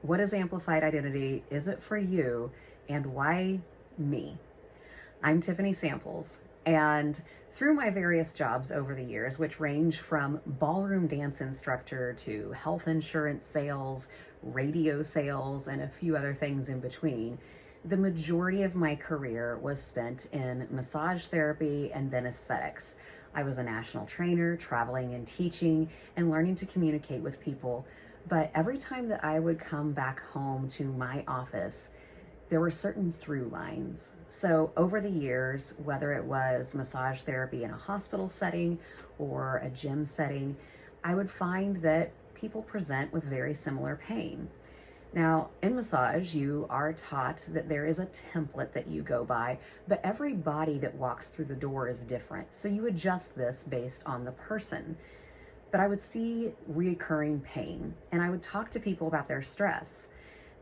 What is amplified identity? Is it for you? And why me? I'm Tiffany Samples, and through my various jobs over the years, which range from ballroom dance instructor to health insurance sales, radio sales, and a few other things in between, the majority of my career was spent in massage therapy and then aesthetics. I was a national trainer, traveling and teaching and learning to communicate with people. But every time that I would come back home to my office, there were certain through lines. So over the years, whether it was massage therapy in a hospital setting or a gym setting, I would find that people present with very similar pain. Now, in massage, you are taught that there is a template that you go by, but every body that walks through the door is different. So you adjust this based on the person. But I would see recurring pain, and I would talk to people about their stress.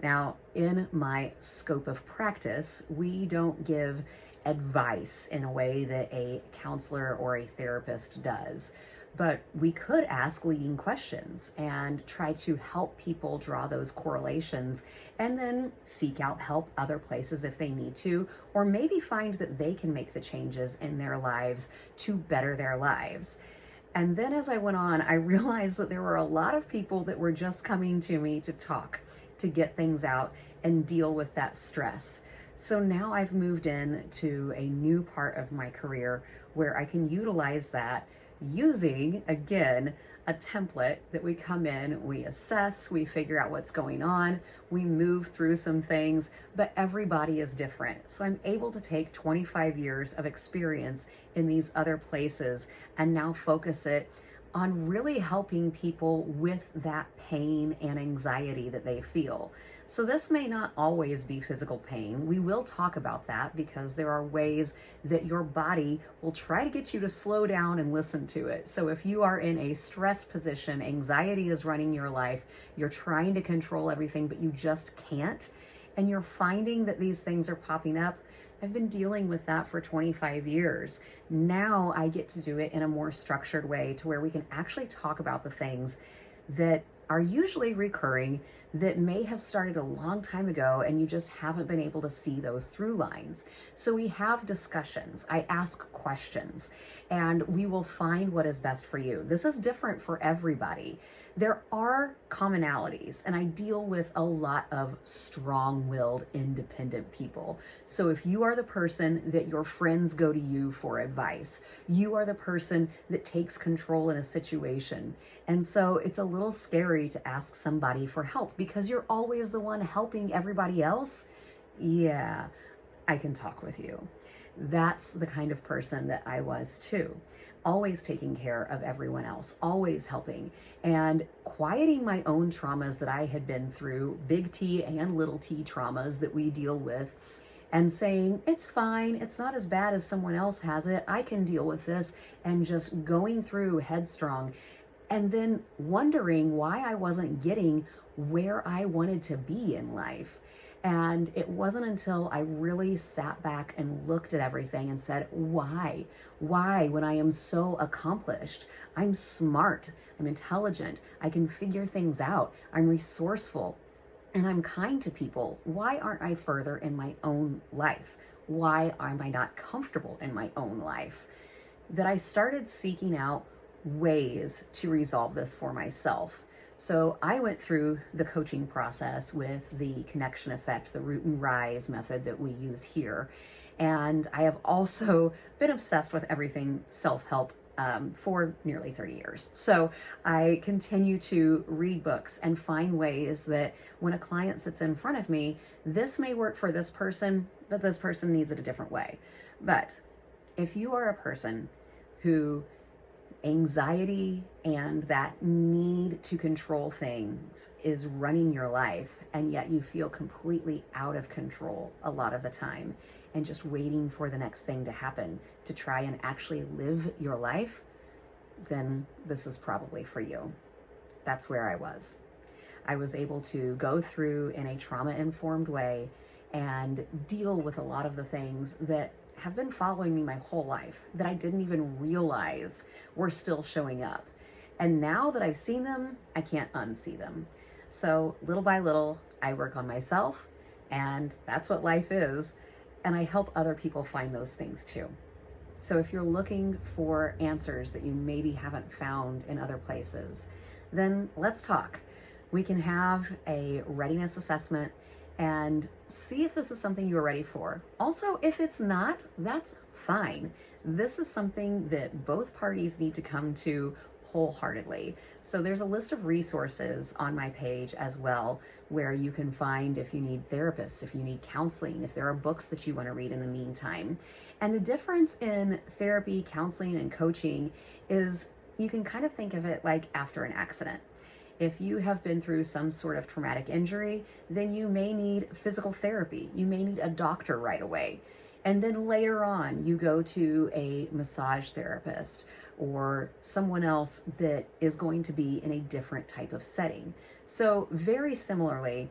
Now, in my scope of practice, we don't give advice in a way that a counselor or a therapist does, but we could ask leading questions and try to help people draw those correlations and then seek out help other places if they need to, or maybe find that they can make the changes in their lives to better their lives. And then as I went on, I realized that there were a lot of people that were just coming to me to talk, to get things out and deal with that stress. So now I've moved into a new part of my career where I can utilize that using, again, a template that we come in, we assess, we figure out what's going on, we move through some things, but everybody is different. So I'm able to take 25 years of experience in these other places and now focus it on really helping people with that pain and anxiety that they feel. So this may not always be physical pain. We will talk about that because there are ways that your body will try to get you to slow down and listen to it. So if you are in a stress position, anxiety is running your life, you're trying to control everything, but you just can't, and you're finding that these things are popping up. I've been dealing with that for 25 years. Now I get to do it in a more structured way to where we can actually talk about the things that are usually recurring that may have started a long time ago and you just haven't been able to see those through lines. So we have discussions, I ask questions, and we will find what is best for you. This is different for everybody. There are commonalities, and I deal with a lot of strong-willed, independent people. So if you are the person that your friends go to you for advice, you are the person that takes control in a situation. And so it's a little scary to ask somebody for help because you're always the one helping everybody else. Yeah, I can talk with you. That's the kind of person that I was too. Always taking care of everyone else, always helping, and quieting my own traumas that I had been through, big T and little t traumas that we deal with, and saying, it's fine, it's not as bad as someone else has it, I can deal with this, and just going through headstrong, and then wondering why I wasn't getting where I wanted to be in life. And it wasn't until I really sat back and looked at everything and said, why? Why, when I am so accomplished? I'm smart, I'm intelligent, I can figure things out, I'm resourceful, and I'm kind to people. Why aren't I further in my own life? Why am I not comfortable in my own life? That I started seeking out ways to resolve this for myself. So I went through the coaching process with the connection effect, the root and rise method that we use here. And I have also been obsessed with everything self-help for nearly 30 years. So I continue to read books and find ways that when a client sits in front of me, this may work for this person, but this person needs it a different way. But if you are a person who anxiety and that need to control things is running your life, and yet you feel completely out of control a lot of the time and just waiting for the next thing to happen to try and actually live your life, then this is probably for you. That's where I was. I was able to go through in a trauma-informed way and deal with a lot of the things that have been following me my whole life that I didn't even realize were still showing up. And now that I've seen them, I can't unsee them. So little by little, I work on myself, and that's what life is. And I help other people find those things too. So if you're looking for answers that you maybe haven't found in other places, then let's talk. We can have a readiness assessment and see if this is something you are ready for. Also, if it's not, that's fine. This is something that both parties need to come to wholeheartedly. So there's a list of resources on my page as well, where you can find if you need therapists, if you need counseling, if there are books that you want to read in the meantime. And the difference in therapy, counseling, and coaching is you can kind of think of it like after an accident. If you have been through some sort of traumatic injury, then you may need physical therapy. You may need a doctor right away. And then later on, you go to a massage therapist or someone else that is going to be in a different type of setting. So very similarly,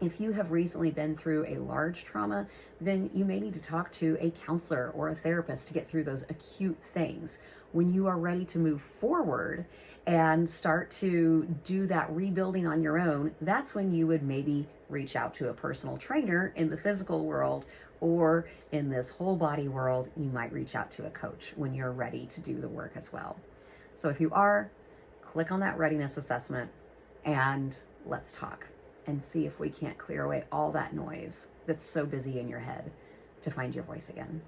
if you have recently been through a large trauma, then you may need to talk to a counselor or a therapist to get through those acute things. When you are ready to move forward and start to do that rebuilding on your own, that's when you would maybe reach out to a personal trainer in the physical world, or in this whole body world, you might reach out to a coach when you're ready to do the work as well. So if you are, click on that readiness assessment and let's talk and see if we can't clear away all that noise that's so busy in your head to find your voice again.